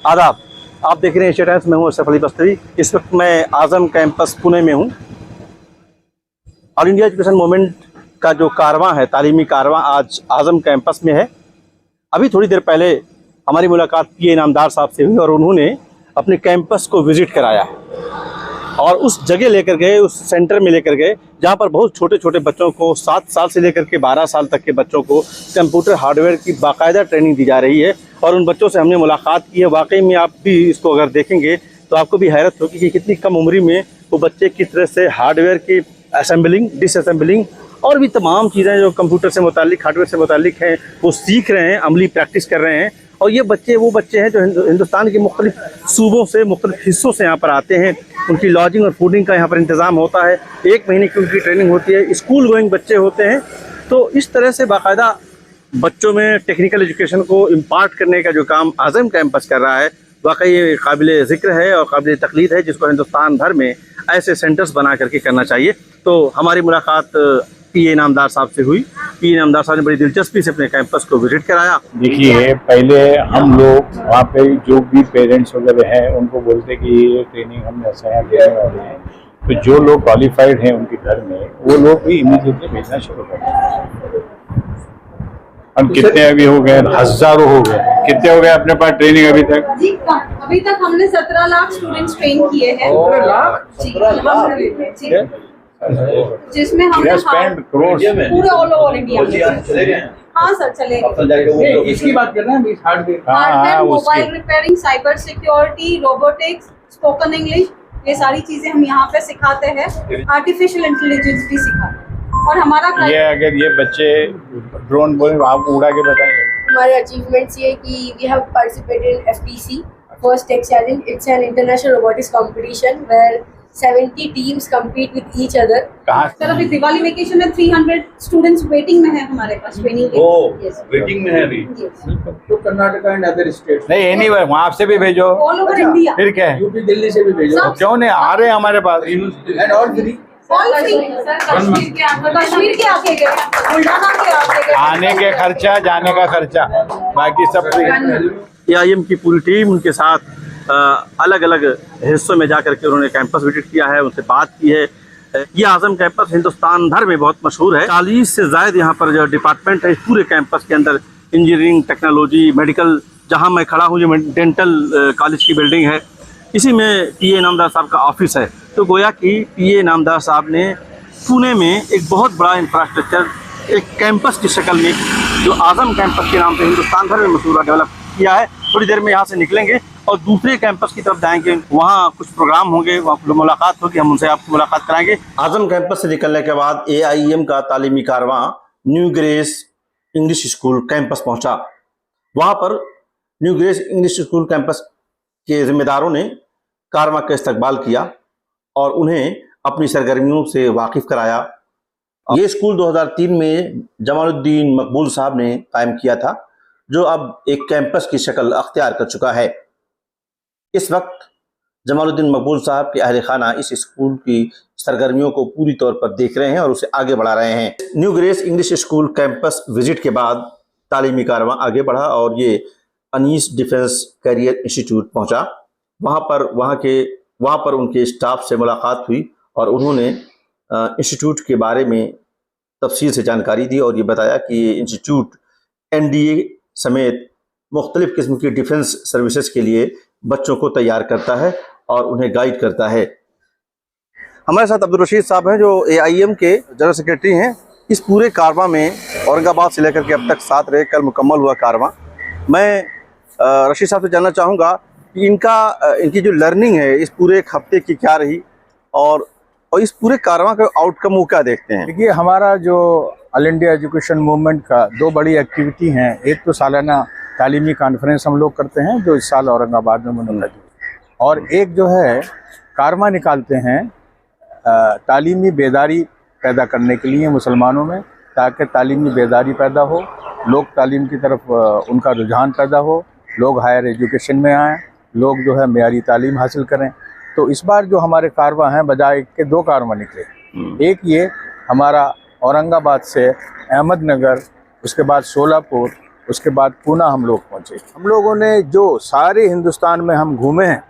आदाब, आप देख रहे हैं एशिया टाइम्स। मैं हूं अशरफ अली बस्तवी। इस वक्त मैं आज़म कैंपस पुणे में हूं। ऑल इंडिया एजुकेशन मूवमेंट का जो कारवां है, तालीमी कारवां, आज आज़म कैंपस में है। अभी थोड़ी देर पहले हमारी मुलाकात पीए इनामदार साहब से हुई और उन्होंने अपने कैंपस को विज़िट कराया और उस जगह लेकर गए, उस सेंटर में लेकर गए जहां पर बहुत छोटे छोटे बच्चों को 7 साल से लेकर के 12 साल तक के बच्चों को कंप्यूटर हार्डवेयर की बाकायदा ट्रेनिंग दी जा रही है। और उन बच्चों से हमने मुलाकात की है। वाकई में आप भी इसको अगर देखेंगे तो आपको भी हैरत होगी कि कितनी कम उम्र में वो बच्चे किस तरह से हार्डवेयर की असेंबलिंग, डिसअसेंबलिंग और भी तमाम चीज़ें जो कंप्यूटर से मुतालिक, हार्डवेयर से मुतालिक हैं, वो सीख रहे हैं, अमली प्रैक्टिस कर रहे हैं। और ये बच्चे वो बच्चे हैं जो हिंदुस्तान के मुख्तलिफ सूबों से, मुख्तलिफ हिस्सों से यहाँ पर आते हैं। उनकी लॉजिंग और फूडिंग का यहाँ पर इंतज़ाम होता है। 1 महीने की उनकी ट्रेनिंग होती है। स्कूल गोइंग बच्चे होते हैं। तो इस तरह से बाकायदा बच्चों में टेक्निकल एजुकेशन को इम्पार्ट करने का जो काम आज़म कैंपस कर रहा है, वाकई ये काबिल ज़िक्र है और काबिल तकलीद है, जिसको हिंदुस्तान भर में ऐसे सेंटर्स बना करके करना चाहिए। तो हमारी मुलाकात पीए इनामदार साहब से हुई। पीए इनामदार साहब ने बड़ी दिलचस्पी से अपने कैंपस को विजिट कराया। देखिए, पहले हम लोग वहाँ पे जो भी पेरेंट्स वगैरह हैं उनको बोलते कि ये ट्रेनिंग हम ऐसा यहाँ देने वाले हैं, तो जो लोग क्वालिफाइड हैं उनके घर में वो लोग भी इमीडिएटली भेजना शुरू कर दें। हम कितने अभी हो गए, हजारों हो गए, कितने हो गए अपने पास ट्रेनिंग अभी तक? जी, अभी तक हमने 17 लाख स्टूडेंट्स ट्रेन किए हैं। 17 लाख, जिसमें हमने पूरे ऑल ओवर इंडिया में। हाँ सर, चलेगा। इसकी बात कर रहे हैं hardware, mobile repairing, cyber security, robotics, spoken English, ये सारी चीजें हम यहाँ पे सिखाते हैं। आर्टिफिशियल इंटेलिजेंस भी सिखाते हैं। और हमारा ये अगर ये बच्चे ड्रोन बोले आप उड़ा के बताएंगे। हमारे अचीवमेंट्स ये कि we have participated in FTC first tech challenge. It's an international robotics competition where 70 teams compete with each other। Sir, अभी दिवाली वेकेशन है, 300 स्टूडेंट्स वेटिंग में है हमारे पास ट्रेनिंग के। वेटिंग में है अभी। तो कर्नाटक एंड अदर स्टेट्स नहीं, एनीवे वहाँ से भी भेजो, ऑल ओवर इंडिया। फिर क्या है, यूपी दिल्ली से भी भेजो। तो क्यों नहीं आ रहे हमारे पास? And all free. कश्मीर के आके गए, बुल्ढाना के आके गए। आने के खर्चा, जाने का खर्चा, बाकी सब फ्री। AIM की पूरी टीम उनके साथ अलग अलग हिस्सों में जाकर के उन्होंने कैंपस विजिट किया है, उनसे बात की है। ये आज़म कैंपस हिंदुस्तान भर में बहुत मशहूर है। 40 से ज़ायद यहाँ पर जो डिपार्टमेंट है इस पूरे कैंपस के अंदर, इंजीनियरिंग, टेक्नोलॉजी, मेडिकल, जहाँ मैं खड़ा हूँ ये डेंटल कॉलेज की बिल्डिंग है, इसी में पीए इनामदार साहब का ऑफिस है। तो गोया कि पीए इनामदार साहब ने पुणे में एक बहुत बड़ा इंफ्रास्ट्रक्चर, एक कैंपस की शक्ल में, जो आज़म कैंपस के नाम से हिंदुस्तान भर में मशहूर, डेवलप किया है। थोड़ी देर में यहाँ से निकलेंगे और दूसरे कैंपस की तरफ जाएंगे। वहाँ कुछ प्रोग्राम होंगे, वहाँ मुलाकात होगी, हम उनसे आपको मुलाकात कराएंगे। आज़म कैंपस से निकलने के बाद AIM का तालीमी कारवां new grace English school campus पहुँचा। वहाँ पर new grace English school campus के जिम्मेदारों ने कारवां का इस्तकबाल किया और उन्हें अपनी सरगर्मियों से वाकिफ़ कराया। ये स्कूल 2003 में जमालुद्दीन मकबूल साहब ने कायम किया था, जो अब एक कैंपस की शक्ल अख्तियार कर चुका है। इस वक्त जमालुद्दीन मकबूल साहब के अहले खाना इस स्कूल की सरगर्मियों को पूरी तौर पर देख रहे हैं और उसे आगे बढ़ा रहे हैं। New grace English school campus visit के बाद तालीमी कारवां आगे बढ़ा और ये अनीस डिफेंस कैरियर इंस्टीट्यूट पहुंचा। वहाँ पर उनके स्टाफ से मुलाकात हुई और उन्होंने इंस्टीट्यूट के बारे में तफसील से जानकारी दी और ये बताया कि ये इंस्टीट्यूट NDA समेत मुख्तलिफ़ किस्म की डिफेंस सर्विसेज के लिए बच्चों को तैयार करता है और उन्हें गाइड करता है। हमारे साथ अब्दुल रशीद साहब हैं, जो AIM के जनरल सेक्रेटरी हैं। इस पूरे कारवां में औरंगाबाद से लेकर के अब तक 7 रहे, कल मुकम्मल हुआ कारवां। मैं रशीद साहब से जानना चाहूँगा कि इनकी जो लर्निंग है इस पूरे एक हफ्ते की क्या रही और इस पूरे कारवां का आउटकम वो क्या देखते हैं? देखिए, हमारा जो ऑल इंडिया एजुकेशन मूवमेंट का 2 बड़ी एक्टिविटी हैं। एक तो सालाना तालीमी कॉन्फ्रेंस हम लोग करते हैं जो इस साल औरंगाबाद में मुनक़िद हुई, और एक जो है कारवां निकालते हैं तालीमी बेदारी पैदा करने के लिए मुसलमानों में, ताकि तालीमी बेदारी पैदा हो, लोग तालीम की तरफ उनका रुझान पैदा हो, लोग हायर एजुकेशन में आएँ, लोग जो है मेयारी तालीम हासिल करें। तो इस बार जो हमारे कारवां हैं, बजाय के 2 कारवां निकले। एक ये हमारा औरंगाबाद से अहमदनगर, उसके बाद सोलापुर, उसके बाद पूना हम लोग पहुँचे। हम लोगों ने जो सारे हिंदुस्तान में हम घूमे हैं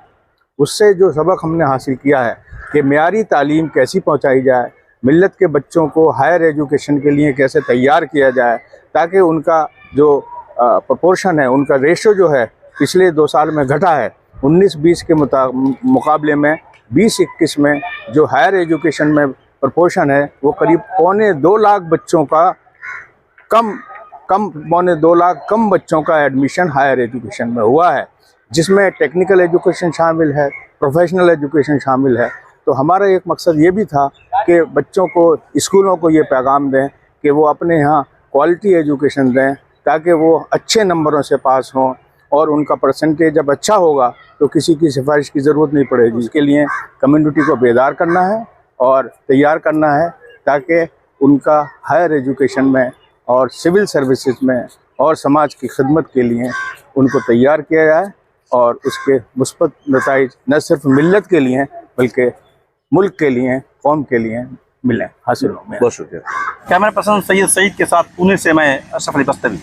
उससे जो सबक हमने हासिल किया है कि मेयारी तालीम कैसी पहुँचाई जाए, मिल्लत के बच्चों को हायर एजुकेशन के लिए कैसे तैयार किया जाए, ताकि उनका जो प्रोपोर्शन है, उनका रेशो जो है पिछले 2 साल में घटा है 19-20 के मुकाबले में 20-21 में जो हायर एजुकेशन में प्रोपोर्शन है वो करीब 1.25 लाख बच्चों का कम 1.25 लाख कम बच्चों का एडमिशन हायर एजुकेशन में हुआ है, जिसमें टेक्निकल एजुकेशन शामिल है, प्रोफेशनल एजुकेशन शामिल है। तो हमारा एक मकसद ये भी था कि बच्चों को, स्कूलों को ये पैगाम दें कि वो अपने यहाँ क्वालिटी एजुकेशन दें ताकि वो अच्छे नंबरों से पास हों और उनका परसेंटेज जब अच्छा होगा तो किसी की सिफारिश की ज़रूरत नहीं पड़ेगी। इसके लिए कम्युनिटी को बेदार करना है और तैयार करना है ताकि उनका हायर एजुकेशन में और सिविल सर्विसेज में और समाज की खिदमत के लिए उनको तैयार किया जाए और उसके मुस्बत नताइज न सिर्फ मिल्लत के लिए बल्कि मुल्क के लिए, कौम के लिए मिलें, हासिल हों। बहुत शुक्रिया। कैमरा पर्सन सैयद सईद के साथ पुणे से मैं अशरफ अली बस्तवी।